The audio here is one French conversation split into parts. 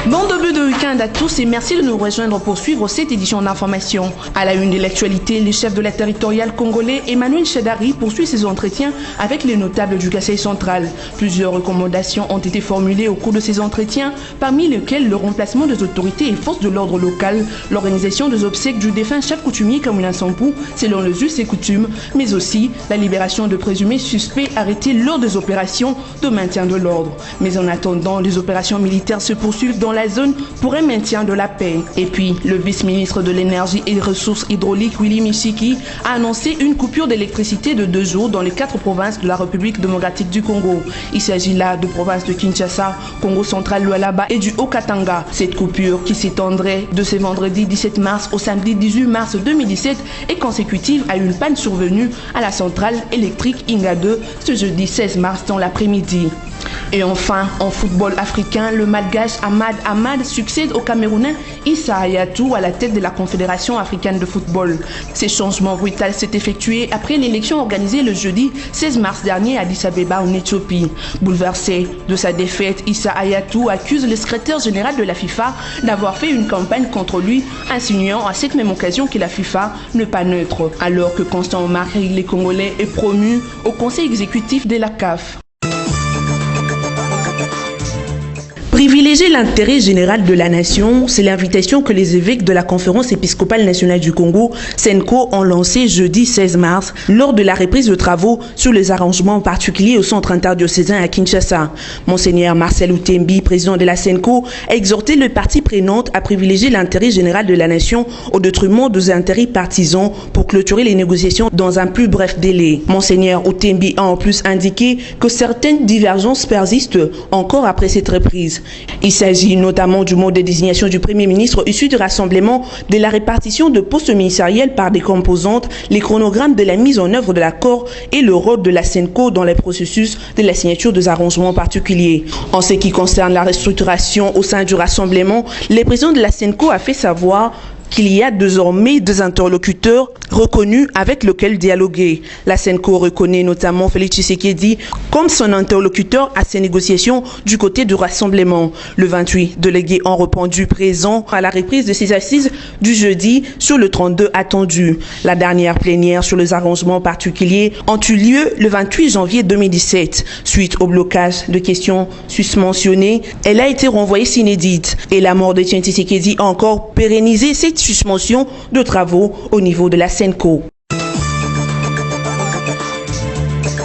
Bon début de week-end à tous et merci de nous rejoindre pour suivre cette édition d'information. À la une de l'actualité, le chef de la territoriale congolais Emmanuel Shadari poursuit ses entretiens avec les notables du Kasaï central. Plusieurs recommandations ont été formulées au cours de ces entretiens, parmi lesquelles le remplacement des autorités et forces de l'ordre local, l'organisation des obsèques du défunt chef coutumier Kamuna Sampou selon les us et coutumes, mais aussi la libération de présumés suspects arrêtés lors des opérations de maintien de l'ordre. Mais en attendant, les opérations militaires se poursuivent dans la zone pour un maintien de la paix. Et puis, le vice-ministre de l'énergie et des ressources hydrauliques, Willy Mishiki, a annoncé une coupure d'électricité de 2 jours dans les 4 provinces de la République démocratique du Congo. Il s'agit là de provinces de Kinshasa, Congo central, Lualaba et du Haut-Katanga. Cette coupure, qui s'étendrait de ce vendredi 17 mars au samedi 18 mars 2017, est consécutive à une panne survenue à la centrale électrique Inga 2 ce jeudi 16 mars dans l'après-midi. Et enfin, en football africain, le malgache Ahmad succède au Camerounais Issa Hayatou à la tête de la Confédération africaine de football. Ces changements brutaux s'est effectué après l'élection organisée le jeudi 16 mars dernier à Addis Abeba en Éthiopie. Bouleversé de sa défaite, Issa Hayatou accuse le secrétaire général de la FIFA d'avoir fait une campagne contre lui, insinuant à cette même occasion que la FIFA n'est pas neutre, alors que Constant Omar les Congolais est promu au conseil exécutif de la CAF. Privilégier l'intérêt général de la nation, c'est l'invitation que les évêques de la Conférence épiscopale nationale du Congo, SENCO, ont lancée jeudi 16 mars lors de la reprise de travaux sur les arrangements particuliers au centre interdiocésain à Kinshasa. Monseigneur Marcel Outembi, président de la SENCO, a exhorté les parties prenantes à privilégier l'intérêt général de la nation au détriment des intérêts partisans pour clôturer les négociations dans un plus bref délai. Monseigneur Outembi a en plus indiqué que certaines divergences persistent encore après cette reprise. Il s'agit notamment du mode de désignation du Premier ministre issu du rassemblement, de la répartition de postes ministériels par des composantes, les chronogrammes de la mise en œuvre de l'accord et le rôle de la SENCO dans le processus de la signature des arrangements particuliers. En ce qui concerne la restructuration au sein du rassemblement, le président de la SENCO a fait savoir qu'il y a désormais des interlocuteurs reconnus avec lesquels dialoguer. La SENCO reconnaît notamment Félix Tshisekedi comme son interlocuteur à ces négociations du côté du rassemblement. Le 28 délégués ont répondu présent à la reprise de ces assises du jeudi sur le 32 attendu. La dernière plénière sur les arrangements particuliers ont eu lieu le 28 janvier 2017. Suite au blocage de questions susmentionnées, elle a été renvoyée s'inédite et la mort de Tshisekedi a encore pérennisé cette suspension de travaux au niveau de la SENCO.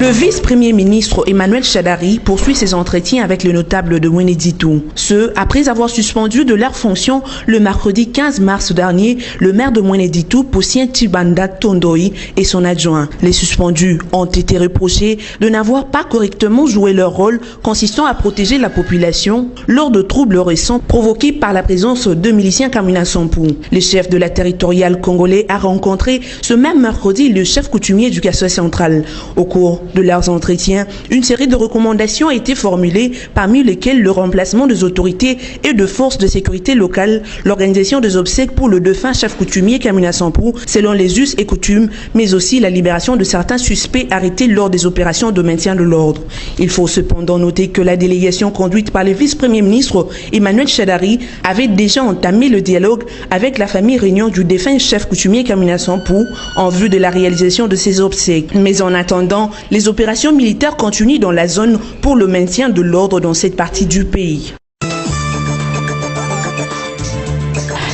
Le vice-premier ministre Emmanuel Shadari poursuit ses entretiens avec les notables de Mweneditu. Ce, après avoir suspendu de leurs fonctions le mercredi 15 mars dernier, le maire de Mweneditu, Poussien Tibanda Tondoi, et son adjoint. Les suspendus ont été reprochés de n'avoir pas correctement joué leur rôle consistant à protéger la population lors de troubles récents provoqués par la présence de miliciens Kamuna Sampou. Le chef de la territoriale congolais a rencontré ce même mercredi le chef coutumier du Kasaï central. Au cours de leurs entretiens, une série de recommandations a été formulée, parmi lesquelles le remplacement des autorités et de forces de sécurité locales, l'organisation des obsèques pour le défunt chef coutumier Kamuna Sampou selon les us et coutumes, mais aussi la libération de certains suspects arrêtés lors des opérations de maintien de l'ordre. Il faut cependant noter que la délégation conduite par le vice-premier ministre Emmanuel Shadari avait déjà entamé le dialogue avec la famille réunion du défunt chef coutumier Kamuna Sampou en vue de la réalisation de ces obsèques. Mais en attendant, les opérations militaires continuent dans la zone pour le maintien de l'ordre dans cette partie du pays.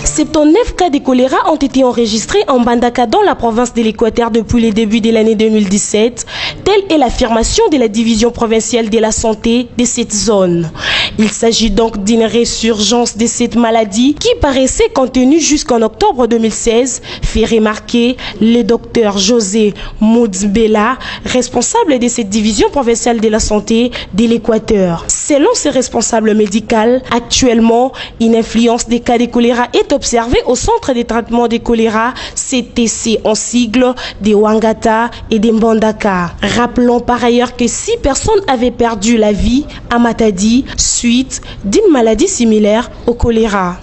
79 cas de choléra ont été enregistrés en Bandaka dans la province de l'Équateur depuis le début de l'année 2017. Telle est l'affirmation de la division provinciale de la santé de cette zone. Il s'agit donc d'une résurgence de cette maladie qui paraissait contenue jusqu'en octobre 2016, fait remarquer le docteur José Moudzbela, responsable de cette division provinciale de la santé de l'Équateur. Selon ce responsable médical, actuellement, une influence des cas de choléra est observée au centre de traitement de choléra CTC en sigle de Wangata et de Mbandaka. Rappelons par ailleurs que 6 personnes avaient perdu la vie à Matadi suite d'une maladie similaire au choléra.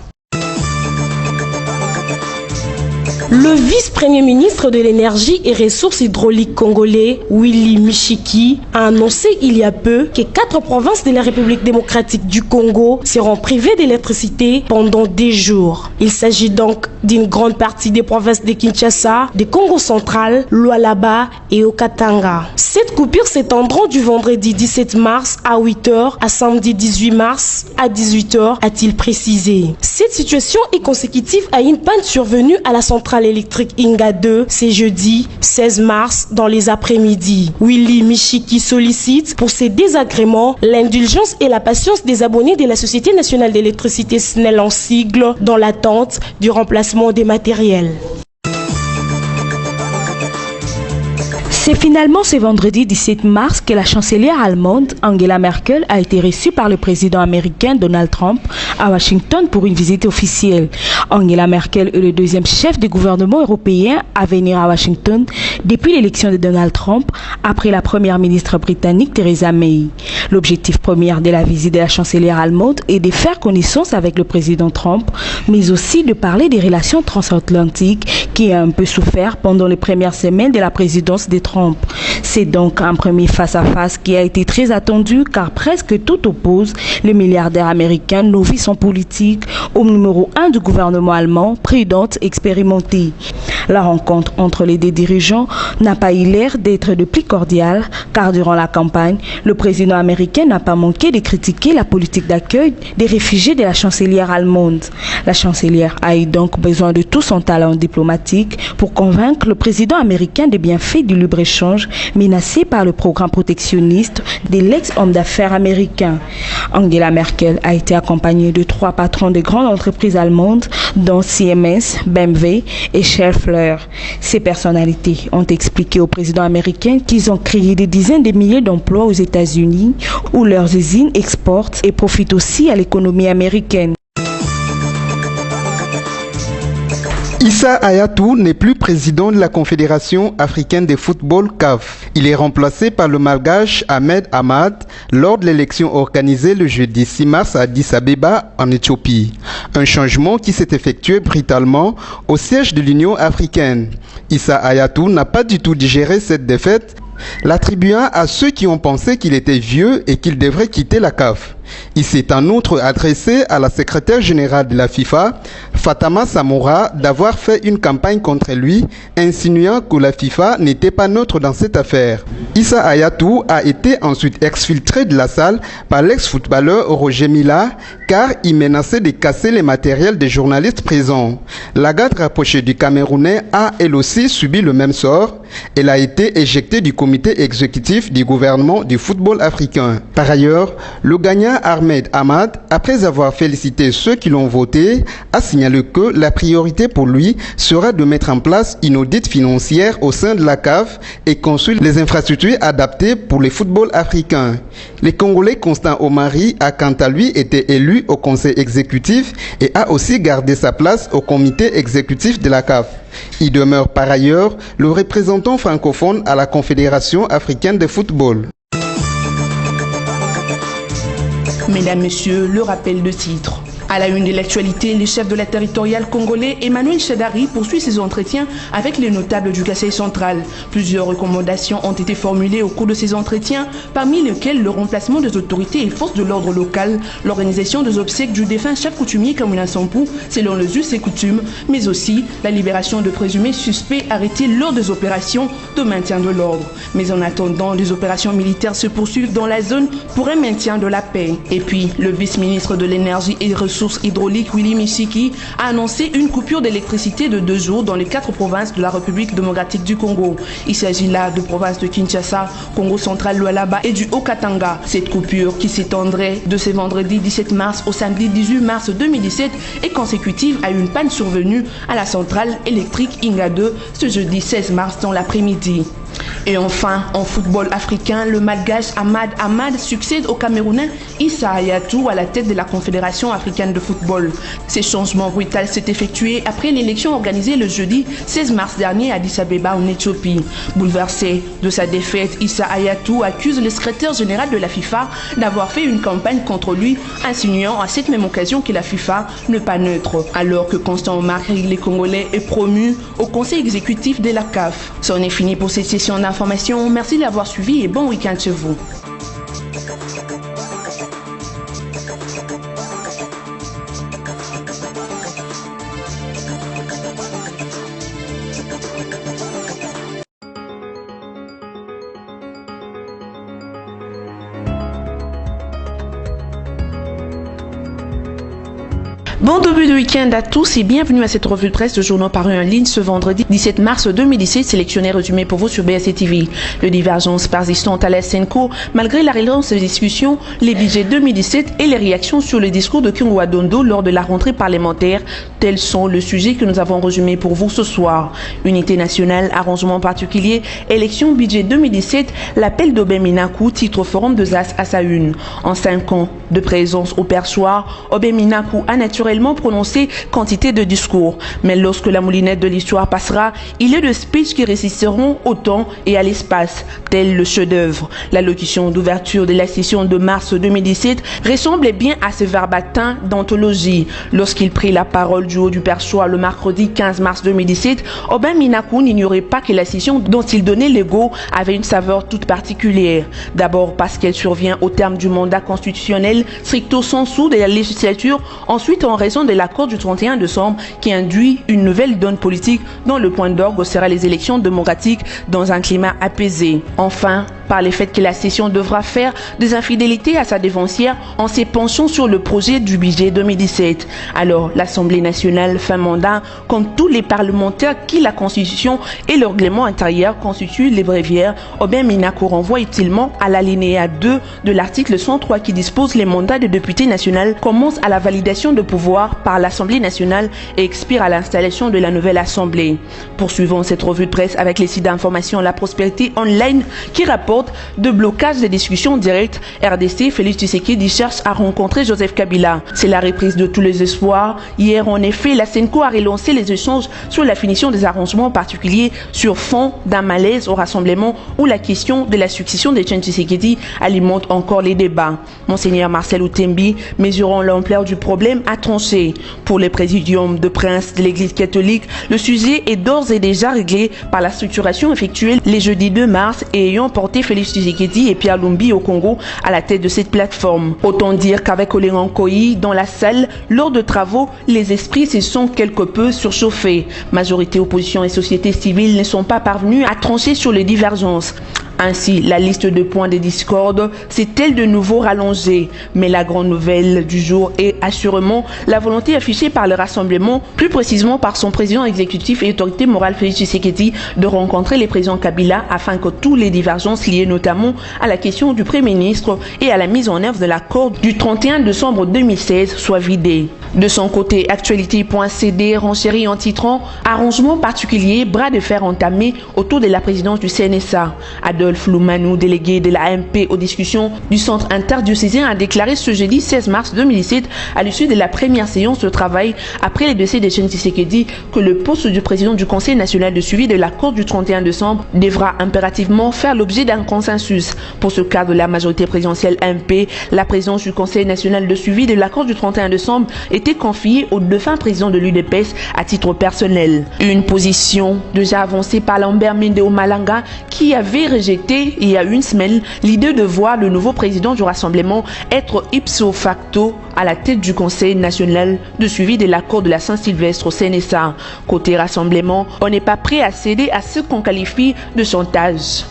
Le vice-premier ministre de l'énergie et ressources hydrauliques congolais, Willy Michiki, a annoncé il y a peu que 4 provinces de la République démocratique du Congo seront privées d'électricité pendant 10 jours. Il s'agit donc d'une grande partie des provinces de Kinshasa, de Congo central, Lualaba et Okatanga. Cette coupure s'étendra du vendredi 17 mars à 8h à samedi 18 mars à 18h, a-t-il précisé. Cette situation est consécutive à une panne survenue à la centrale électrique Inga 2 ce jeudi 16 mars dans les après-midi. Willy Michiki sollicite pour ces désagréments l'indulgence et la patience des abonnés de la Société nationale d'électricité SNEL en sigle dans l'attente du remplacement des matériels. C'est finalement ce vendredi 17 mars que la chancelière allemande Angela Merkel a été reçue par le président américain Donald Trump à Washington pour une visite officielle. Angela Merkel est le deuxième chef du gouvernement européen à venir à Washington depuis l'élection de Donald Trump après la première ministre britannique Theresa May. L'objectif premier de la visite de la chancelière allemande est de faire connaissance avec le président Trump, mais aussi de parler des relations transatlantiques qui a un peu souffert pendant les premières semaines de la présidence de Trump. C'est donc un premier face-à-face qui a été très attendu car presque tout oppose le milliardaire américain novice en politique au numéro 1 du gouvernement allemand, prudente, expérimenté. La rencontre entre les deux dirigeants n'a pas eu l'air d'être de plus cordiale car durant la campagne, le président américain n'a pas manqué de critiquer la politique d'accueil des réfugiés de la chancelière allemande. La chancelière a eu donc besoin de tout son talent diplomatique pour convaincre le président américain des bienfaits du libre-échange menacé par le programme protectionniste de l'ex-homme d'affaires américain. Angela Merkel a été accompagnée de 3 patrons de grandes entreprises allemandes dont Siemens, BMW et Schaeffler. Ces personnalités ont expliqué au président américain qu'ils ont créé des dizaines de milliers d'emplois aux États-Unis où leurs usines exportent et profitent aussi à l'économie américaine. Issa Hayatou n'est plus président de la Confédération africaine de football CAF. Il est remplacé par le malgache Ahmed Ahmad lors de l'élection organisée le jeudi 6 mars à Addis Abeba en Éthiopie. Un changement qui s'est effectué brutalement au siège de l'Union africaine. Issa Hayatou n'a pas du tout digéré cette défaite, l'attribuant à ceux qui ont pensé qu'il était vieux et qu'il devrait quitter la CAF. Il s'est en outre adressé à la secrétaire générale de la FIFA, Fatama Samoura, d'avoir fait une campagne contre lui, insinuant que la FIFA n'était pas neutre dans cette affaire. Issa Hayatou a été ensuite exfiltré de la salle par l'ex-footballeur Roger Mila, car il menaçait de casser les matériels des journalistes présents. La garde rapprochée du Camerounais a elle aussi subi le même sort. Elle a été éjectée du comité exécutif du gouvernement du football africain. Par ailleurs, le gagnant Ahmed Ahmad, après avoir félicité ceux qui l'ont voté, a signalé que la priorité pour lui sera de mettre en place une audit financière au sein de la CAF et construire les infrastructures adaptées pour le football africain. Le Congolais Constant Omari a quant à lui été élu au conseil exécutif et a aussi gardé sa place au comité exécutif de la CAF. Il demeure par ailleurs le représentant francophone à la Confédération africaine de football. Mesdames, Messieurs, le rappel de titre. À la une de l'actualité, le chef de la territoriale congolais Emmanuel Shadari poursuit ses entretiens avec les notables du Kasaï central. Plusieurs recommandations ont été formulées au cours de ces entretiens, parmi lesquelles le remplacement des autorités et forces de l'ordre local, l'organisation des obsèques du défunt chef coutumier Kamuna Sampou selon les us et coutumes, mais aussi la libération de présumés suspects arrêtés lors des opérations de maintien de l'ordre. Mais en attendant, les opérations militaires se poursuivent dans la zone pour un maintien de la paix. Et puis, le vice-ministre de l'énergie et des ressources hydrauliques Willy Michiki a annoncé une coupure d'électricité de 2 jours dans les 4 provinces de la République démocratique du Congo. Il s'agit là de provinces de Kinshasa, Congo central, Lualaba et du Haut-Katanga. Cette coupure qui s'étendrait de ce vendredi 17 mars au samedi 18 mars 2017 est consécutive à une panne survenue à la centrale électrique Inga 2 ce jeudi 16 mars dans l'après-midi. Et enfin, en football africain, le malgache Ahmad Ahmad succède au Camerounais Issa Hayatou à la tête de la Confédération africaine de football. Ces changements brutaux s'est effectué après l'élection organisée le jeudi 16 mars dernier à Addis Abeba en Éthiopie. Bouleversé de sa défaite, Issa Hayatou accuse le secrétaire général de la FIFA d'avoir fait une campagne contre lui, insinuant à cette même occasion que la FIFA n'est pas neutre. Alors que Constant Omar les Congolais est promu au conseil exécutif de la CAF. C'en est fini pour cette session d'information. Merci de l'avoir suivi et bon week-end chez vous. Bon début de week-end à tous et bienvenue à cette revue de presse de journaux paru en ligne ce vendredi 17 mars 2017, sélectionné et résumé pour vous sur BSC TV. Le divergence persistante à la SENCO, malgré la relance des discussions, les budgets 2017 et les réactions sur le discours de Kyungu Adondo lors de la rentrée parlementaire, tels sont le sujet que nous avons résumé pour vous ce soir. Unité nationale, arrangement particulier, élection budget 2017, l'appel d'Obeng Minaku, titre forum de ZAS à sa une. En 5 ans de présence au perchoir, Obeng Minaku a naturellement prononcé quantité de discours. Mais lorsque la moulinette de l'histoire passera, il est de speeches qui résisteront au temps et à l'espace, tel le chef-d'œuvre. L'allocution d'ouverture de la session de mars 2017 ressemblait bien à ce verbatim d'anthologie. Lorsqu'il prit la parole du haut du perchoir le mercredi 15 mars 2017, Obeng Minaku n'ignorait pas que la session dont il donnait l'ego avait une saveur toute particulière. D'abord parce qu'elle survient au terme du mandat constitutionnel stricto sensu de la législature, ensuite en raison de l'accord du 31 décembre qui induit une nouvelle donne politique dont le point d'orgue sera les élections démocratiques dans un climat apaisé. Enfin, par le fait que la session devra faire des infidélités à sa dévancière en se penchant sur le projet du budget 2017. Alors, l'Assemblée nationale fin mandat, comme tous les parlementaires qui la Constitution et le règlement intérieur constituent les bréviaires, Obeng Minaku renvoie utilement à l'alinéa 2 de l'article 103 qui dispose les mandats des députés nationaux commencent à la validation de pouvoir par l'Assemblée nationale et expirent à l'installation de la nouvelle Assemblée. Poursuivons cette revue de presse avec les sites d'information La Prospérité Online qui rapporte de blocage des discussions directes. RDC, Félix Tshisekedi cherche à rencontrer Joseph Kabila. C'est la reprise de tous les espoirs. Hier, en effet, la SENCO a relancé les échanges sur la finition des arrangements particuliers sur fond d'un malaise au rassemblement où la question de la succession d'Etienne Tshisekedi alimente encore les débats. Monseigneur Marcel Outembi, mesurant l'ampleur du problème, a tranché. Pour le présidium de princes de l'Église catholique, le sujet est d'ores et déjà réglé par la structuration effectuée les jeudis 2 mars et ayant porté Félix Tshisekedi et Pierre Lumbi au Congo à la tête de cette plateforme. Autant dire qu'avec Olenga Nkoyi dans la salle, lors de travaux, les esprits se sont quelque peu surchauffés. Majorité, opposition et société civile ne sont pas parvenus à trancher sur les divergences. Ainsi, la liste de points de discorde s'est-elle de nouveau rallongée. Mais la grande nouvelle du jour est assurément la volonté affichée par le Rassemblement, plus précisément par son président exécutif et autorité morale Félix Tshisekedi, de rencontrer les présidents Kabila afin que toutes les divergences liées notamment à la question du Premier ministre et à la mise en œuvre de l'accord du 31 décembre 2016 soient vidées. De son côté, Actualité.cd renchérit en titrant « Arrangement particulier, bras de fer entamé autour de la présidence du CNSA ». Adolphe Loumanou, délégué de la AMP aux discussions du centre interdiocésain, a déclaré ce jeudi 16 mars 2017 à l'issue de la première séance de travail après le décès d'Etienne Tshisekedi que le poste du président du Conseil national de suivi de l'accord du 31 décembre devra impérativement faire l'objet d'un consensus. Pour ce cas de la majorité présidentielle AMP, la présidence du Conseil national de suivi de l'accord du 31 décembre était confiée au défunt président de l'UDPS à titre personnel. Une position déjà avancée par Lambert Mende Malanga qui avait rejeté il y a une semaine l'idée de voir le nouveau président du Rassemblement être ipso facto à la tête du Conseil national de suivi de l'accord de la Saint-Sylvestre au CNSA. Côté Rassemblement, on n'est pas prêt à céder à ce qu'on qualifie de chantage.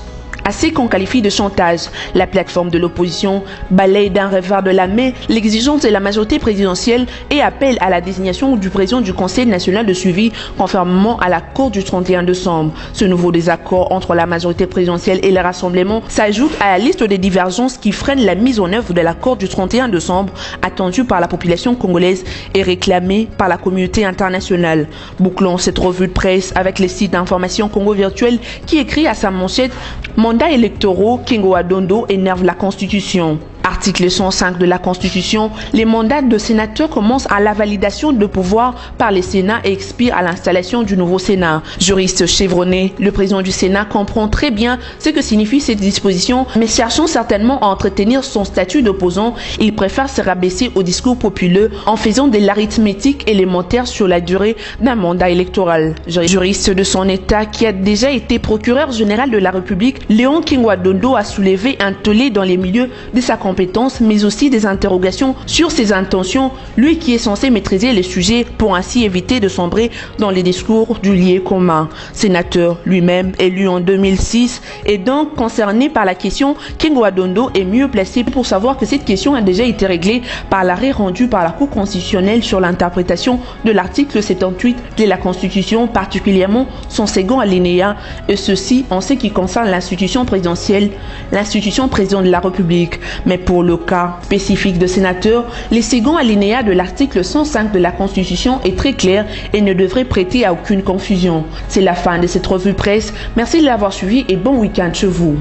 à ce qu'on qualifie de chantage. La plateforme de l'opposition balaye d'un revers de la main l'exigence de la majorité présidentielle et appelle à la désignation du président du Conseil national de suivi conformément à l'accord du 31 décembre. Ce nouveau désaccord entre la majorité présidentielle et le Rassemblement s'ajoute à la liste des divergences qui freinent la mise en œuvre de l'accord du 31 décembre attendu par la population congolaise et réclamé par la communauté internationale. Bouclons cette revue de presse avec les sites d'information Congo Virtuel qui écrit à sa manchette « Mandats électoraux, Kingo Adondo énerve la Constitution ». Article 105 de la Constitution, les mandats de sénateurs commencent à la validation de pouvoir par les Sénats et expirent à l'installation du nouveau Sénat. Juriste chevronné, le président du Sénat comprend très bien ce que signifie cette disposition, mais cherchant certainement à entretenir son statut d'opposant, il préfère se rabaisser au discours populaire en faisant de l'arithmétique élémentaire sur la durée d'un mandat électoral. Juriste de son État qui a déjà été procureur général de la République, Léon Kingwa Dondo a soulevé un tollé dans les milieux de sa compétence, mais aussi des interrogations sur ses intentions, lui qui est censé maîtriser les sujets pour ainsi éviter de sombrer dans les discours du lié commun. Sénateur lui-même, élu en 2006, et donc concerné par la question, Kingwa Dondo est mieux placé pour savoir que cette question a déjà été réglée par l'arrêt rendu par la Cour constitutionnelle sur l'interprétation de l'article 78 de la Constitution, particulièrement son second alinéa, et ceci en ce qui concerne l'institution présidentielle, l'institution président de la République. Mais pour le cas spécifique de sénateur, le second alinéa de l'article 105 de la Constitution est très clair et ne devrait prêter à aucune confusion. C'est la fin de cette revue presse. Merci de l'avoir suivi et bon week-end chez vous.